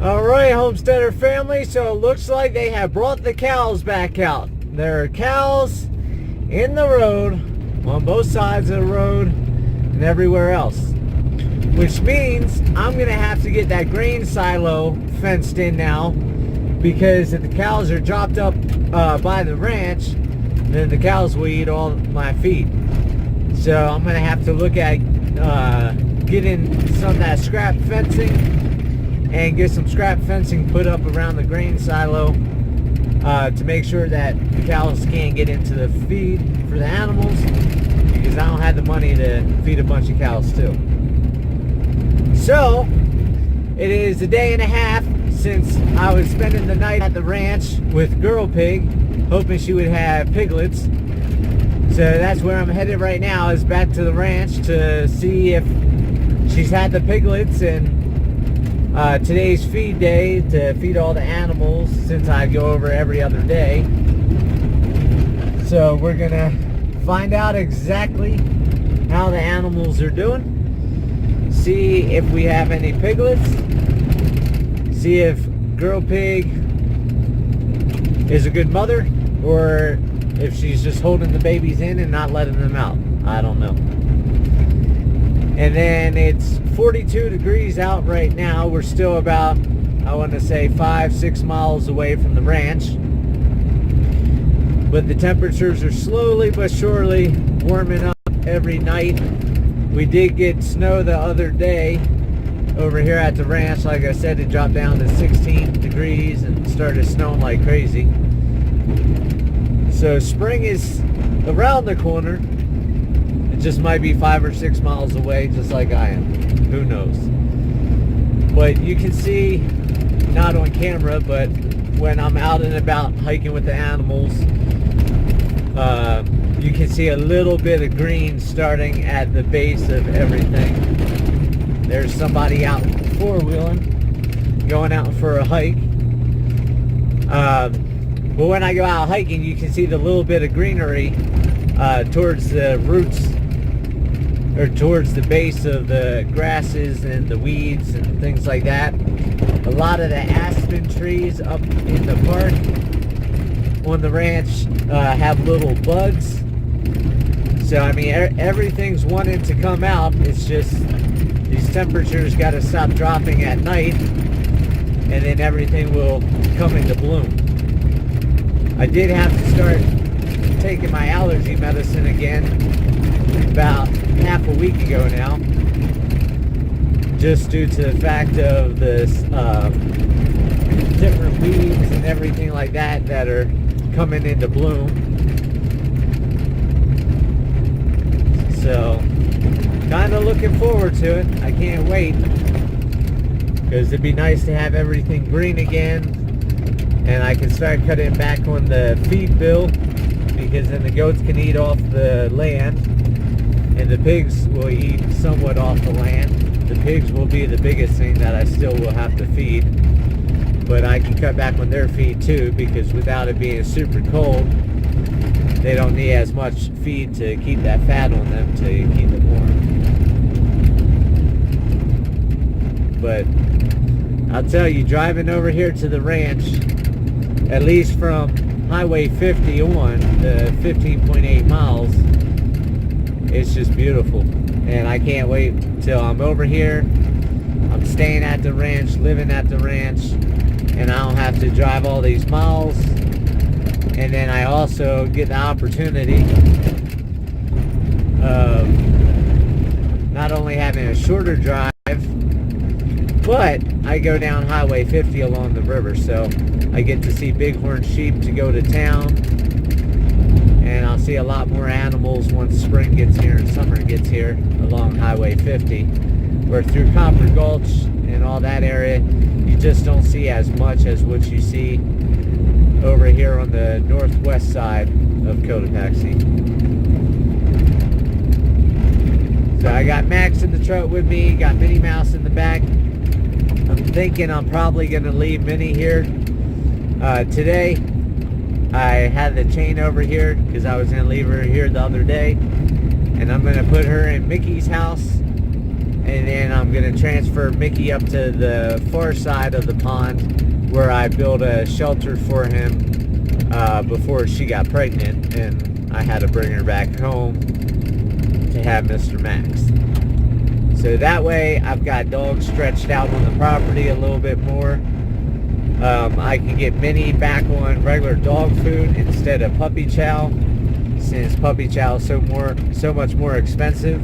Alright, Homesteader family, so it looks like they have brought the cows back out. There are cows in the road, on both sides of the road, and everywhere else. Which means I'm going to have to get that grain silo fenced in now, because if the cows are dropped up by the ranch, then the cows will eat all my feed. So I'm going to have to look at getting some of that scrap fencing and get some scrap fencing put up around the grain silo to make sure that the cows can't get into the feed for the animals, because I don't have the money to feed a bunch of cows too. So it is a day and a half since I was spending the night at the ranch with Girl Pig, hoping she would have piglets. So that's where I'm headed right now, is back to the ranch to see if she's had the piglets, and today's feed day to feed all the animals, since I go over every other day. So we're gonna find out exactly how the animals are doing, see if we have any piglets, see if Girl Pig is a good mother, or if she's just holding the babies in and not letting them out. I don't know. And then it's 42 degrees out right now. We're still about, I want to say, 5-6 miles away from the ranch. But the temperatures are slowly but surely warming up every night. We did get snow the other day over here at the ranch. Like I said, it dropped down to 16 degrees and started snowing like crazy. So spring is around the corner. It just might be 5 or 6 miles away, just like I am. Who knows? But you can see, not on camera, but when I'm out and about hiking with the animals, you can see a little bit of green starting at the base of everything. There's somebody out four-wheeling, going out for a hike. But when I go out hiking, you can see the little bit of greenery towards the roots, or towards the base of the grasses and the weeds and things like that. A lot of the aspen trees up in the park on the ranch have little bugs. So I mean, everything's wanting to come out. It's just these temperatures got to stop dropping at night, and then everything will come into bloom. I did have to start taking my allergy medicine again about half a week ago now, just due to the fact of the different weeds and everything like that that are coming into bloom. So kind of looking forward to it. I can't wait, because it'd be nice to have everything green again, and I can start cutting back on the feed bill, because then the goats can eat off the land and the pigs will eat somewhat off the land. The pigs will be the biggest thing that I still will have to feed, but I can cut back on their feed too, because without it being super cold, they don't need as much feed to keep that fat on them to keep it warm. But I'll tell you, driving over here to the ranch, at least from Highway 50 on the 15.8 miles, it's just beautiful. And I can't wait till I'm over here. I'm staying at the ranch, living at the ranch, and I don't have to drive all these miles. And then I also get the opportunity of not only having a shorter drive, but I go down Highway 50 along the river, so I get to see bighorn sheep to go to town, and I'll see a lot more animals once spring gets here and summer gets here along Highway 50. Where through Copper Gulch and all that area, you just don't see as much as what you see over here on the northwest side of Cotopaxi. So I got Max in the truck with me, got Minnie Mouse in the back. I'm thinking I'm probably going to leave Minnie here today. I had the chain over here because I was going to leave her here the other day, and I'm going to put her in Mickey's house, and then I'm going to transfer Mickey up to the far side of the pond where I built a shelter for him before she got pregnant, and I had to bring her back home to have Mr. Max. So that way I've got dogs stretched out on the property a little bit more. I can get Minnie back on regular dog food instead of puppy chow, since puppy chow is so much more expensive.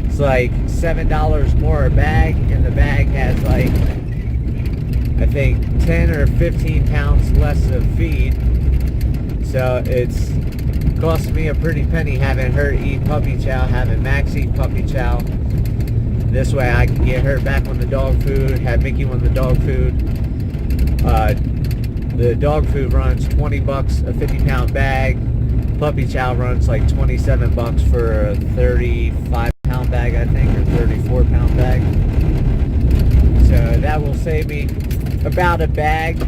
It's like $7 more a bag, and the bag has like, I think 10 or 15 pounds less of feed. So it's cost me a pretty penny having her eat puppy chow, having Max eat puppy chow. This way I can get her back on the dog food, have Mickey on the dog food. The dog food runs $20 a 50-pound bag. Puppy chow runs like $27 for a 35-pound bag, I think, or 34-pound bag. So that will save me about a bag,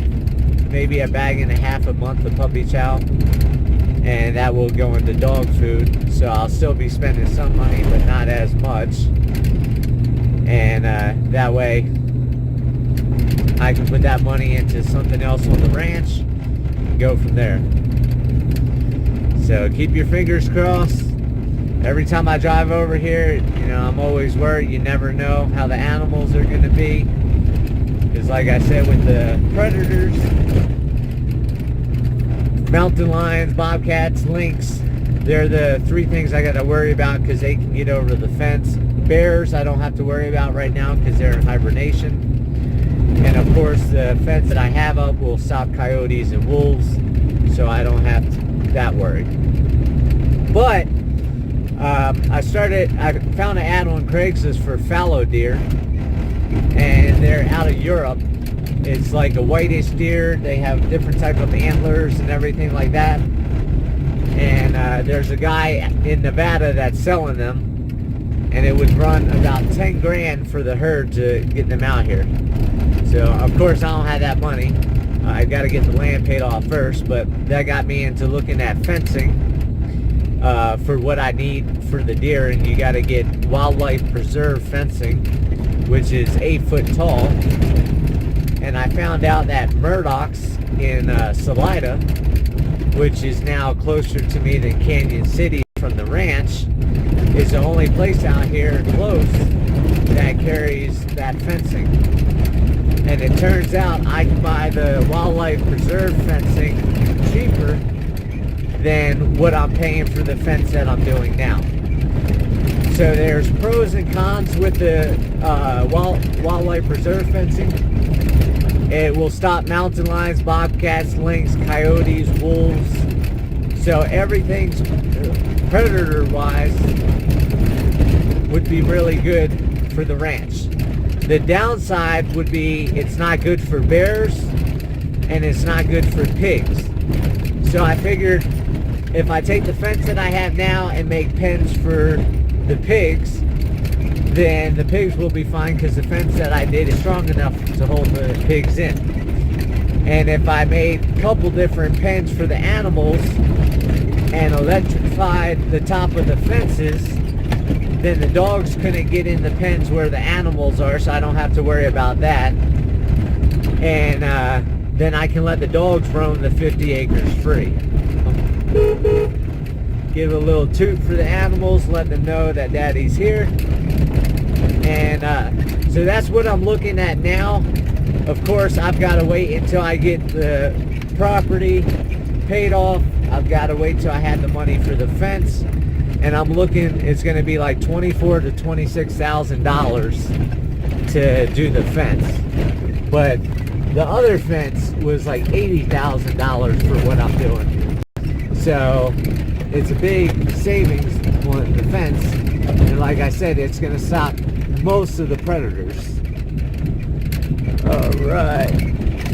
maybe a bag and a half a month of puppy chow, and that will go into dog food. So I'll still be spending some money, but not as much. And that way I can put that money into something else on the ranch and go from there. So keep your fingers crossed. Every time I drive over here, you know, I'm always worried. You never know how the animals are going to be. Because like I said, with the predators, mountain lions, bobcats, lynx, they're the three things I got to worry about because they can get over the fence. Bears I don't have to worry about right now because they're in hibernation. And of course the fence that I have up will stop coyotes and wolves, so I don't have that worry. But I found an ad on Craigslist for fallow deer, and they're out of Europe. It's like a whitish deer. They have different type of antlers and everything like that. And there's a guy in Nevada that's selling them, and it would run about 10 grand for the herd to get them out here. So of course I don't have that money. I got to get the land paid off first, but that got me into looking at fencing for what I need for the deer. And you got to get wildlife preserve fencing, which is 8 foot tall. And I found out that Murdoch's in Salida, which is now closer to me than Canyon City from the ranch, is the only place out here close that carries that fencing. And it turns out I can buy the wildlife preserve fencing cheaper than what I'm paying for the fence that I'm doing now. So there's pros and cons with the wildlife preserve fencing. It will stop mountain lions, bobcats, lynx, coyotes, wolves. So everything's predator-wise would be really good for the ranch. The downside would be it's not good for bears and it's not good for pigs. So I figured if I take the fence that I have now and make pens for the pigs, then the pigs will be fine because the fence that I did is strong enough to hold the pigs in. And if I made a couple different pens for the animals and electrified the top of the fences, then the dogs couldn't get in the pens where the animals are, so I don't have to worry about that. And then I can let the dogs roam the 50 acres free. Give a little toot for the animals, let them know that daddy's here. And so that's what I'm looking at now. Of course, I've got to wait until I get the property paid off. I've got to wait till I have the money for the fence. And I'm looking, it's going to be like $24,000 to $26,000 to do the fence. But the other fence was like $80,000 for what I'm doing. So it's a big savings on the fence. And like I said, it's going to stop most of the predators. Alright.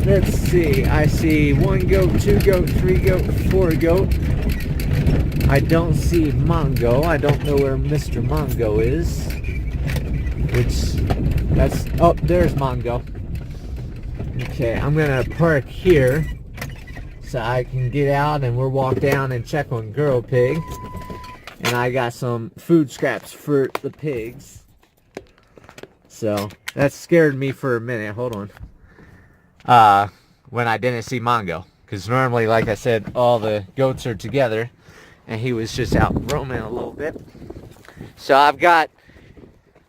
Let's see. I see 1 goat, 2 goat, 3 goat, 4 goat. I don't see Mongo. I don't know where Mr. Mongo is. Oh, there's Mongo. Okay, I'm gonna park here so I can get out and we'll walk down and check on Girl Pig. And I got some food scraps for the pigs. So that scared me for a minute. Hold on. When I didn't see Mongo. Because normally, like I said, all the goats are together. And he was just out roaming a little bit. So I've got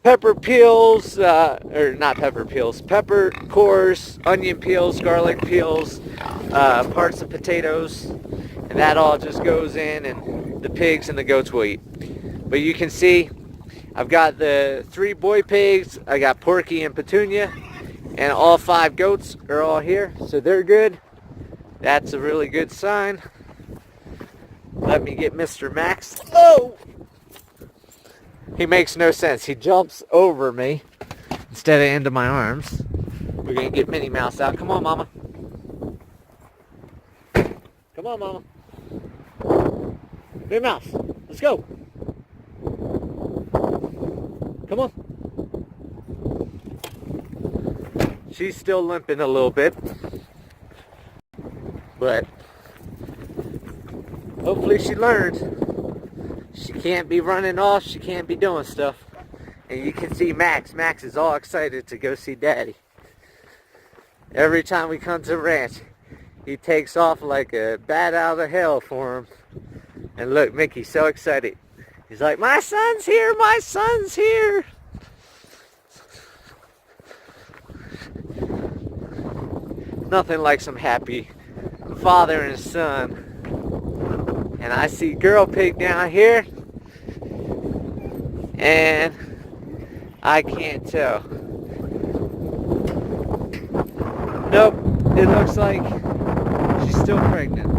pepper peels, or not pepper peels, pepper cores, onion peels, garlic peels, parts of potatoes. And that all just goes in and the pigs and the goats will eat. But you can see I've got the 3 boy pigs, I got Porky and Petunia, and all 5 goats are all here, so they're good. That's a really good sign. Let me get Mr. Max. Oh! He makes no sense. He jumps over me instead of into my arms. We're going to get Minnie Mouse out. Come on, Mama. Come on, Mama. Minnie Mouse, let's go. Come on. She's still limping a little bit, but hopefully she learns. She can't be running off, she can't be doing stuff. And you can see Max. Max is all excited to go see Daddy. Every time we come to the ranch, he takes off like a bat out of hell for him. And look, Mickey's so excited. He's like, my son's here, my son's here. Nothing like some happy father and son. And I see Girl Pig down here. And I can't tell. Nope, it looks like she's still pregnant.